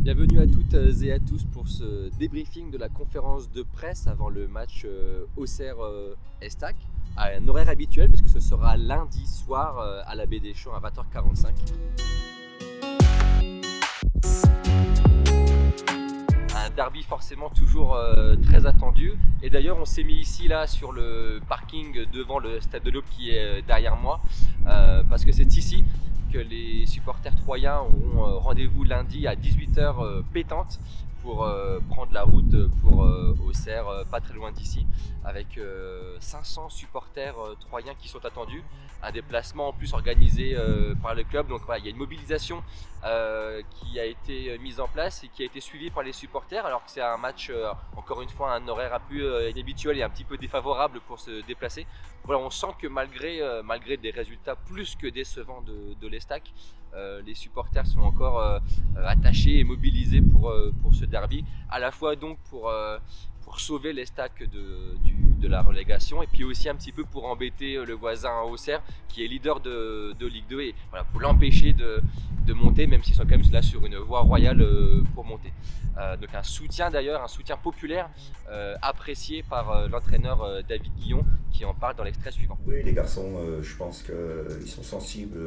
Bienvenue à toutes et à tous pour ce débriefing de la conférence de presse avant le match Auxerre-Estac à un horaire habituel puisque ce sera lundi soir à la Baie des Champs à 20h45. Un derby forcément toujours très attendu et d'ailleurs on s'est mis ici là sur le parking devant le stade de l'Aube qui est derrière moi parce que c'est ici que les supporters troyens auront rendez-vous lundi à 18h pétante pour prendre la route pour Auxerre, pas très loin d'ici, avec 500 supporters troyens qui sont attendus. Un déplacement en plus organisé par le club, donc voilà, il y a une mobilisation qui a été mise en place et qui a été suivie par les supporters, alors que c'est un match, encore une fois, un horaire un peu inhabituel et un petit peu défavorable pour se déplacer. Voilà, on sent que malgré des résultats plus que décevants de l'Estac, les supporters sont encore attachés et mobilisés pour ce derby, à la fois donc pour sauver l'Estac de la relégation et puis aussi un petit peu pour embêter le voisin Auxerre qui est leader de Ligue 2 et voilà, pour l'empêcher de monter, même s'ils sont quand même là sur une voie royale pour monter. Donc un soutien d'ailleurs, un soutien populaire apprécié par l'entraîneur David Guillon qui en parle dans l'extrait suivant. Oui, les garçons, je pense qu'ils sont sensibles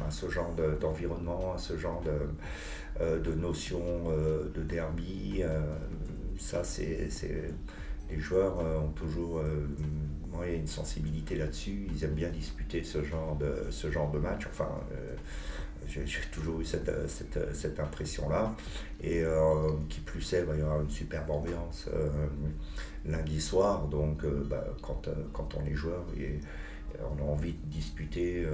à ce genre d'environnement, à ce genre de notion de derby. Ça, les joueurs ont toujours une sensibilité là-dessus. Ils aiment bien disputer ce genre de match. Enfin, j'ai toujours eu cette impression-là. Et qui plus est, il va y avoir une superbe ambiance lundi soir. Donc, quand on est joueur, on a envie de disputer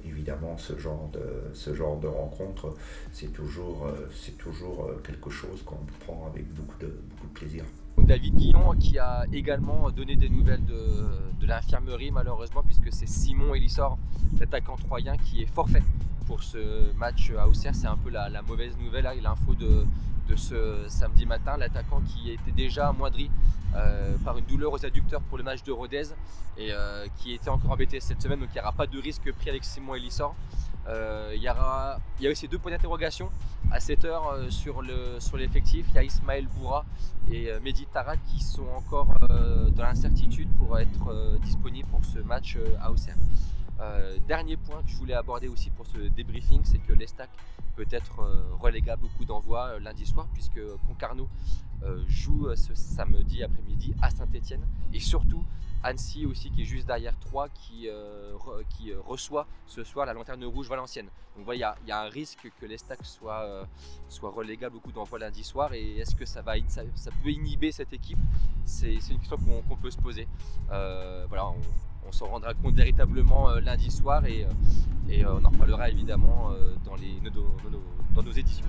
évidemment ce genre de rencontre. C'est toujours quelque chose qu'on prend avec beaucoup de plaisir. David Guillon qui a également donné des nouvelles de l'infirmerie malheureusement, puisque c'est Simon Elissor, l'attaquant troyen, qui est forfait pour ce match à Auxerre. C'est un peu la mauvaise nouvelle, hein, l'info de ce samedi matin. L'attaquant qui était déjà amoindri par une douleur aux adducteurs pour le match de Rodez et qui était encore embêté cette semaine, donc il n'y aura pas de risque pris avec Simon Elissor. Il y a aussi deux points d'interrogation à cette heure sur l'effectif. Il y a Ismaël Boura et Mehdi Tarak qui sont encore dans l'incertitude pour être disponibles pour ce match à Auxerre. Dernier point que je voulais aborder aussi pour ce débriefing, c'est que l'Estac peut être relégable au coup d'envoi lundi soir, puisque Concarneau joue ce samedi après-midi à Saint-Étienne, et surtout Annecy aussi qui est juste derrière Troyes qui reçoit ce soir la Lanterne Rouge Valenciennes. Donc voilà, il y a un risque que l'Estac soit relégable au coup d'envoi lundi soir, et est-ce que ça peut inhiber cette équipe? C'est une question qu'on peut se poser. Voilà, on s'en rendra compte véritablement lundi soir et on en reparlera évidemment dans nos éditions.